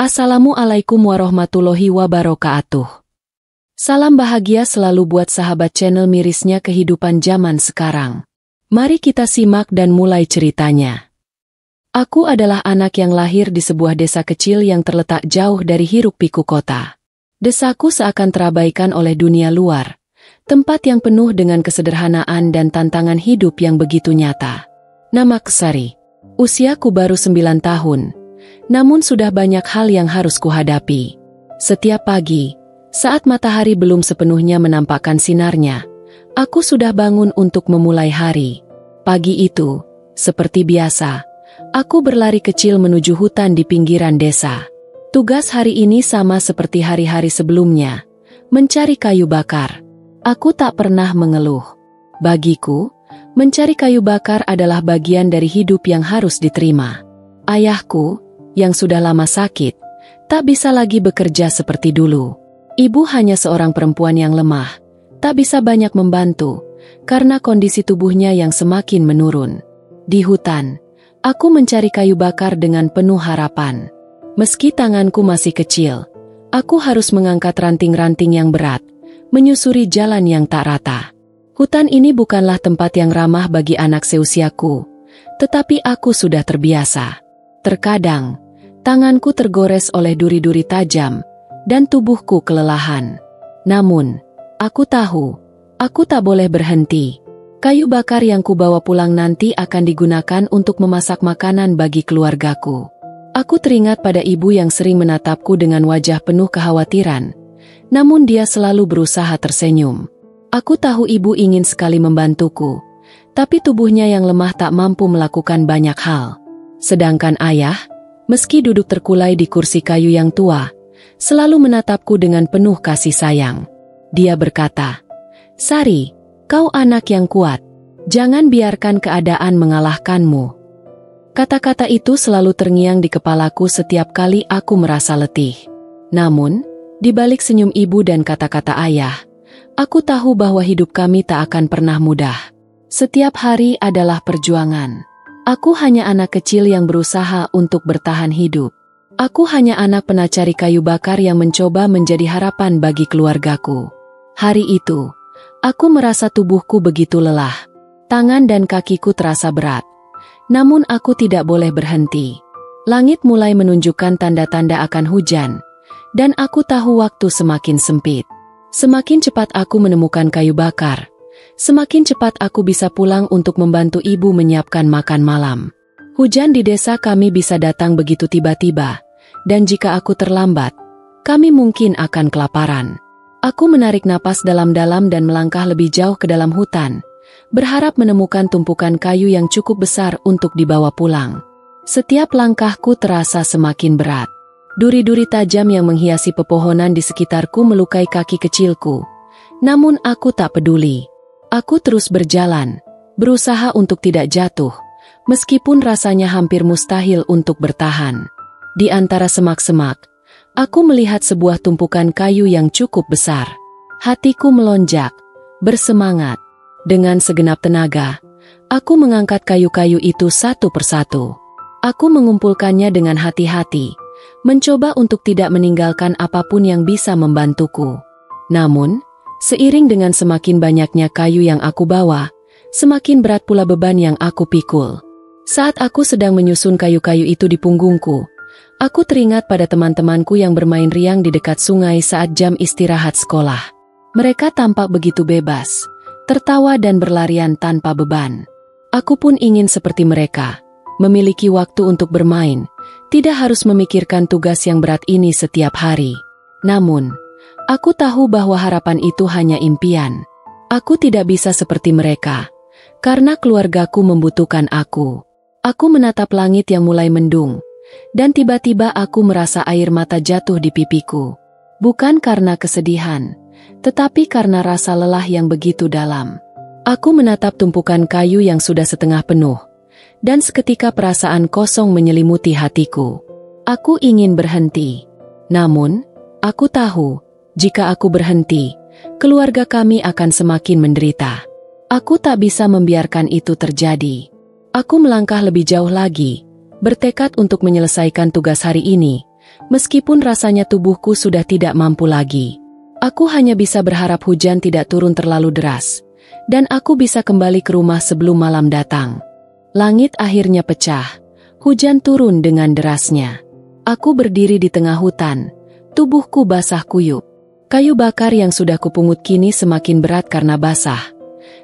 Assalamualaikum warahmatullahi wabarakatuh. Salam bahagia selalu buat sahabat channel mirisnya kehidupan zaman sekarang. Mari kita simak dan mulai ceritanya. Aku adalah anak yang lahir di sebuah desa kecil yang terletak jauh dari hiruk-pikuk kota. Desaku seakan terabaikan oleh dunia luar, tempat yang penuh dengan kesederhanaan dan tantangan hidup yang begitu nyata. Namaku Sari. Usiaku baru 9 tahun. Namun sudah banyak hal yang harus kuhadapi. Setiap pagi, saat matahari belum sepenuhnya menampakkan sinarnya, aku sudah bangun untuk memulai hari. Pagi itu, seperti biasa, aku berlari kecil menuju hutan di pinggiran desa. Tugas hari ini sama seperti hari-hari sebelumnya, mencari kayu bakar. Aku tak pernah mengeluh. Bagiku, mencari kayu bakar adalah bagian dari hidup yang harus diterima. Ayahku, yang sudah lama sakit, tak bisa lagi bekerja seperti dulu. Ibu hanya seorang perempuan yang lemah, tak bisa banyak membantu, karena kondisi tubuhnya yang semakin menurun. Di hutan, aku mencari kayu bakar dengan penuh harapan. Meski tanganku masih kecil, aku harus mengangkat ranting-ranting yang berat, menyusuri jalan yang tak rata. Hutan ini bukanlah tempat yang ramah bagi anak seusiaku, tetapi aku sudah terbiasa. Terkadang, tanganku tergores oleh duri-duri tajam, dan tubuhku kelelahan. Namun, aku tahu, aku tak boleh berhenti. Kayu bakar yang kubawa pulang nanti akan digunakan untuk memasak makanan bagi keluargaku. Aku teringat pada ibu yang sering menatapku dengan wajah penuh kekhawatiran, namun dia selalu berusaha tersenyum. Aku tahu ibu ingin sekali membantuku, tapi tubuhnya yang lemah tak mampu melakukan banyak hal. Sedangkan ayah, meski duduk terkulai di kursi kayu yang tua, selalu menatapku dengan penuh kasih sayang. Dia berkata, "Sari, kau anak yang kuat. Jangan biarkan keadaan mengalahkanmu." Kata-kata itu selalu terngiang di kepalaku setiap kali aku merasa letih. Namun, di balik senyum ibu dan kata-kata ayah, aku tahu bahwa hidup kami tak akan pernah mudah. Setiap hari adalah perjuangan. Aku hanya anak kecil yang berusaha untuk bertahan hidup. Aku hanya anak penacari kayu bakar yang mencoba menjadi harapan bagi keluargaku. Hari itu, aku merasa tubuhku begitu lelah. Tangan dan kakiku terasa berat. Namun aku tidak boleh berhenti. Langit mulai menunjukkan tanda-tanda akan hujan, dan aku tahu waktu semakin sempit. Semakin cepat aku menemukan kayu bakar, semakin cepat aku bisa pulang untuk membantu ibu menyiapkan makan malam. Hujan di desa kami bisa datang begitu tiba-tiba, dan jika aku terlambat, kami mungkin akan kelaparan. Aku menarik napas dalam-dalam dan melangkah lebih jauh ke dalam hutan, berharap menemukan tumpukan kayu yang cukup besar untuk dibawa pulang. Setiap langkahku terasa semakin berat. Duri-duri tajam yang menghiasi pepohonan di sekitarku melukai kaki kecilku, namun aku tak peduli. Aku terus berjalan, berusaha untuk tidak jatuh, meskipun rasanya hampir mustahil untuk bertahan. Di antara semak-semak, aku melihat sebuah tumpukan kayu yang cukup besar. Hatiku melonjak, bersemangat. Dengan segenap tenaga, aku mengangkat kayu-kayu itu satu persatu. Aku mengumpulkannya dengan hati-hati, mencoba untuk tidak meninggalkan apapun yang bisa membantuku. Namun, seiring dengan semakin banyaknya kayu yang aku bawa, semakin berat pula beban yang aku pikul. Saat aku sedang menyusun kayu-kayu itu di punggungku, aku teringat pada teman-temanku yang bermain riang di dekat sungai saat jam istirahat sekolah. Mereka tampak begitu bebas, tertawa dan berlarian tanpa beban. Aku pun ingin seperti mereka, memiliki waktu untuk bermain, tidak harus memikirkan tugas yang berat ini setiap hari. Namun, aku tahu bahwa harapan itu hanya impian. Aku tidak bisa seperti mereka, karena keluargaku membutuhkan aku. Aku menatap langit yang mulai mendung, dan tiba-tiba aku merasa air mata jatuh di pipiku. Bukan karena kesedihan, tetapi karena rasa lelah yang begitu dalam. Aku menatap tumpukan kayu yang sudah setengah penuh, dan seketika perasaan kosong menyelimuti hatiku. Aku ingin berhenti. Namun, aku tahu, jika aku berhenti, keluarga kami akan semakin menderita. Aku tak bisa membiarkan itu terjadi. Aku melangkah lebih jauh lagi, bertekad untuk menyelesaikan tugas hari ini, Meskipun rasanya tubuhku sudah tidak mampu lagi. Aku hanya bisa berharap hujan tidak turun terlalu deras, dan aku bisa kembali ke rumah sebelum malam datang. Langit akhirnya pecah. Hujan turun dengan derasnya. Aku berdiri di tengah hutan. Tubuhku basah kuyup. Kayu bakar yang sudah kupungut kini semakin berat karena basah.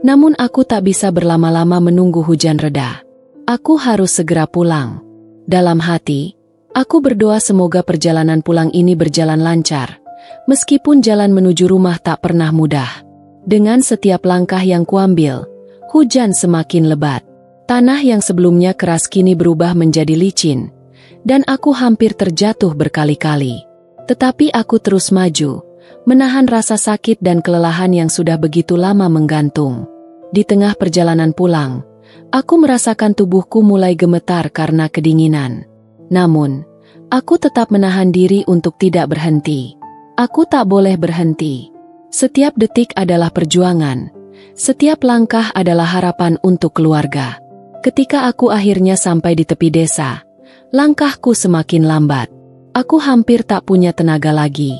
Namun aku tak bisa berlama-lama menunggu hujan reda. Aku harus segera pulang. Dalam hati, aku berdoa semoga perjalanan pulang ini berjalan lancar. Meskipun jalan menuju rumah tak pernah mudah. Dengan setiap langkah yang kuambil, hujan semakin lebat. Tanah yang sebelumnya keras kini berubah menjadi licin, dan aku hampir terjatuh berkali-kali. Tetapi aku terus maju, menahan rasa sakit dan kelelahan yang sudah begitu lama menggantung. Di tengah perjalanan pulang, aku merasakan tubuhku mulai gemetar karena kedinginan. Namun, aku tetap menahan diri untuk tidak berhenti. Aku tak boleh berhenti. Setiap detik adalah perjuangan. Setiap langkah adalah harapan untuk keluarga. Ketika aku akhirnya sampai di tepi desa, langkahku semakin lambat. Aku hampir tak punya tenaga lagi.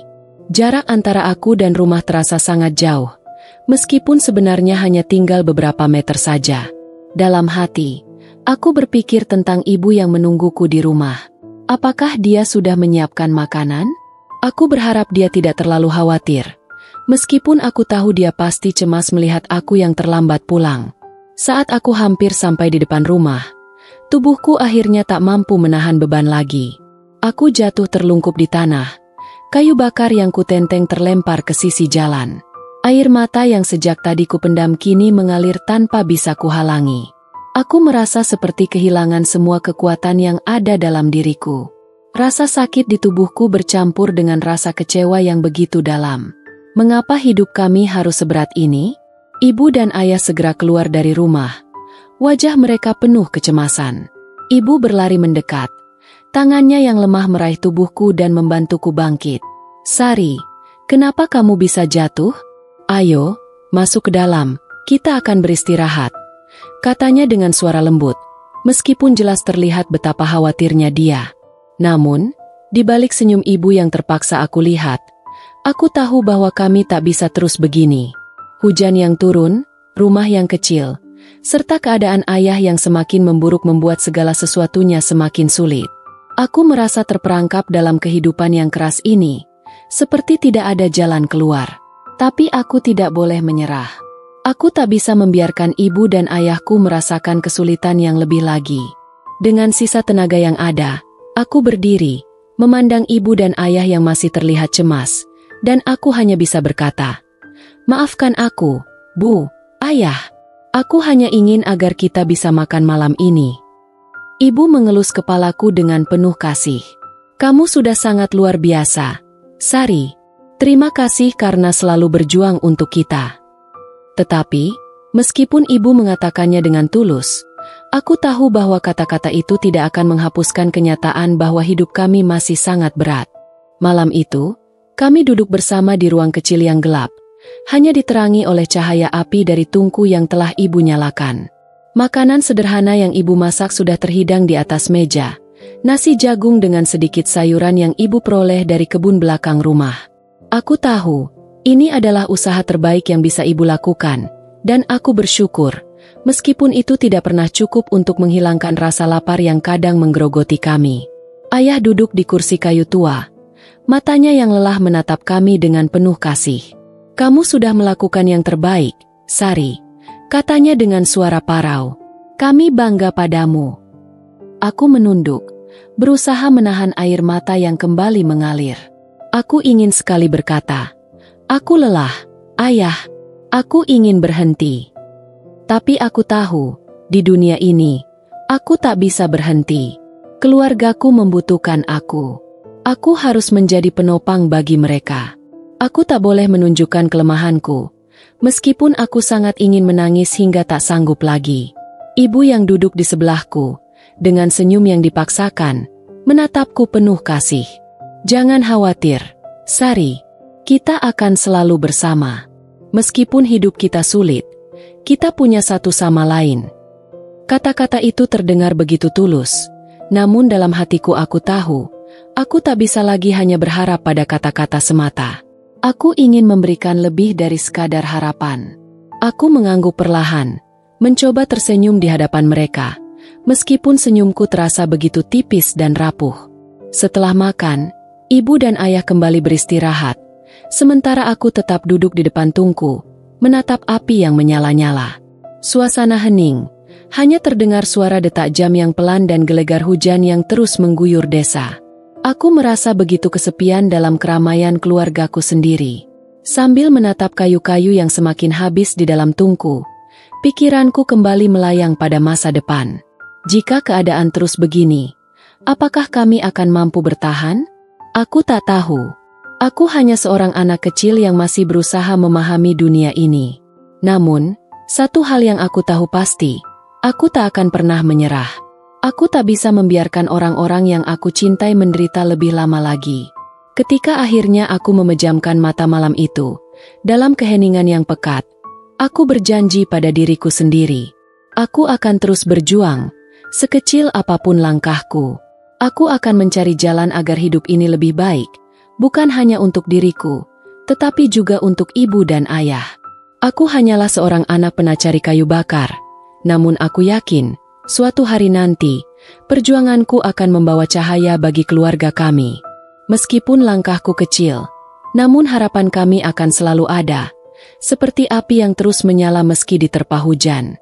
Jarak antara aku dan rumah terasa sangat jauh, meskipun sebenarnya hanya tinggal beberapa meter saja. Dalam hati, aku berpikir tentang ibu yang menungguku di rumah. Apakah dia sudah menyiapkan makanan? Aku berharap dia tidak terlalu khawatir. Meskipun aku tahu dia pasti cemas melihat aku yang terlambat pulang. Saat aku hampir sampai di depan rumah, tubuhku akhirnya tak mampu menahan beban lagi. Aku jatuh terlungkup di tanah. Kayu bakar yang kutenteng terlempar ke sisi jalan. Air mata yang sejak tadi kupendam kini mengalir tanpa bisa kuhalangi. Aku merasa seperti kehilangan semua kekuatan yang ada dalam diriku. Rasa sakit di tubuhku bercampur dengan rasa kecewa yang begitu dalam. Mengapa hidup kami harus seberat ini? Ibu dan ayah segera keluar dari rumah. Wajah mereka penuh kecemasan. Ibu berlari mendekat. Tangannya yang lemah meraih tubuhku dan membantuku bangkit. "Sari, kenapa kamu bisa jatuh? Ayo, masuk ke dalam, kita akan beristirahat," katanya dengan suara lembut, meskipun jelas terlihat betapa khawatirnya dia. Namun, di balik senyum ibu yang terpaksa aku lihat, aku tahu bahwa kami tak bisa terus begini. Hujan yang turun, rumah yang kecil, serta keadaan ayah yang semakin memburuk membuat segala sesuatunya semakin sulit. Aku merasa terperangkap dalam kehidupan yang keras ini, seperti tidak ada jalan keluar. Tapi aku tidak boleh menyerah. Aku tak bisa membiarkan ibu dan ayahku merasakan kesulitan yang lebih lagi. Dengan sisa tenaga yang ada, aku berdiri, memandang ibu dan ayah yang masih terlihat cemas, dan aku hanya bisa berkata, "Maafkan aku, Bu, Ayah. Aku hanya ingin agar kita bisa makan malam ini." Ibu mengelus kepalaku dengan penuh kasih. "Kamu sudah sangat luar biasa, Sari. Terima kasih karena selalu berjuang untuk kita." Tetapi, meskipun ibu mengatakannya dengan tulus, aku tahu bahwa kata-kata itu tidak akan menghapuskan kenyataan bahwa hidup kami masih sangat berat. Malam itu, kami duduk bersama di ruang kecil yang gelap, hanya diterangi oleh cahaya api dari tungku yang telah ibu nyalakan. Makanan sederhana yang ibu masak sudah terhidang di atas meja, nasi jagung dengan sedikit sayuran yang ibu peroleh dari kebun belakang rumah. Aku tahu, ini adalah usaha terbaik yang bisa ibu lakukan, dan aku bersyukur, meskipun itu tidak pernah cukup untuk menghilangkan rasa lapar yang kadang menggerogoti kami. Ayah duduk di kursi kayu tua, matanya yang lelah menatap kami dengan penuh kasih. "Kamu sudah melakukan yang terbaik, Sari," katanya dengan suara parau. "Kami bangga padamu." Aku menunduk, berusaha menahan air mata yang kembali mengalir. Aku ingin sekali berkata, "Aku lelah, Ayah. Aku ingin berhenti." Tapi aku tahu, di dunia ini, aku tak bisa berhenti. Keluargaku membutuhkan aku. Aku harus menjadi penopang bagi mereka. Aku tak boleh menunjukkan kelemahanku, meskipun aku sangat ingin menangis hingga tak sanggup lagi. Ibu yang duduk di sebelahku, dengan senyum yang dipaksakan, menatapku penuh kasih. "Jangan khawatir, Sari. Kita akan selalu bersama. Meskipun hidup kita sulit, kita punya satu sama lain." Kata-kata itu terdengar begitu tulus, namun dalam hatiku aku tahu, Aku tak bisa lagi hanya berharap pada kata-kata semata. Aku ingin memberikan lebih dari sekadar harapan. Aku mengangguk perlahan, mencoba tersenyum di hadapan mereka, meskipun senyumku terasa begitu tipis dan rapuh. Setelah makan, ibu dan ayah kembali beristirahat, sementara aku tetap duduk di depan tungku, menatap api yang menyala-nyala. Suasana hening, hanya terdengar suara detak jam yang pelan dan gelegar hujan yang terus mengguyur desa. Aku merasa begitu kesepian dalam keramaian keluargaku sendiri. Sambil menatap kayu-kayu yang semakin habis di dalam tungku, pikiranku kembali melayang pada masa depan. Jika keadaan terus begini, apakah kami akan mampu bertahan? Aku tak tahu. Aku hanya seorang anak kecil yang masih berusaha memahami dunia ini. Namun, satu hal yang aku tahu pasti, aku tak akan pernah menyerah. Aku tak bisa membiarkan orang-orang yang aku cintai menderita lebih lama lagi. Ketika akhirnya aku memejamkan mata malam itu, dalam keheningan yang pekat, aku berjanji pada diriku sendiri. Aku akan terus berjuang, sekecil apapun langkahku. Aku akan mencari jalan agar hidup ini lebih baik, bukan hanya untuk diriku, tetapi juga untuk ibu dan ayah. Aku hanyalah seorang anak penacari kayu bakar, namun aku yakin, suatu hari nanti, perjuanganku akan membawa cahaya bagi keluarga kami. Meskipun langkahku kecil, namun harapan kami akan selalu ada, seperti api yang terus menyala meski diterpa hujan.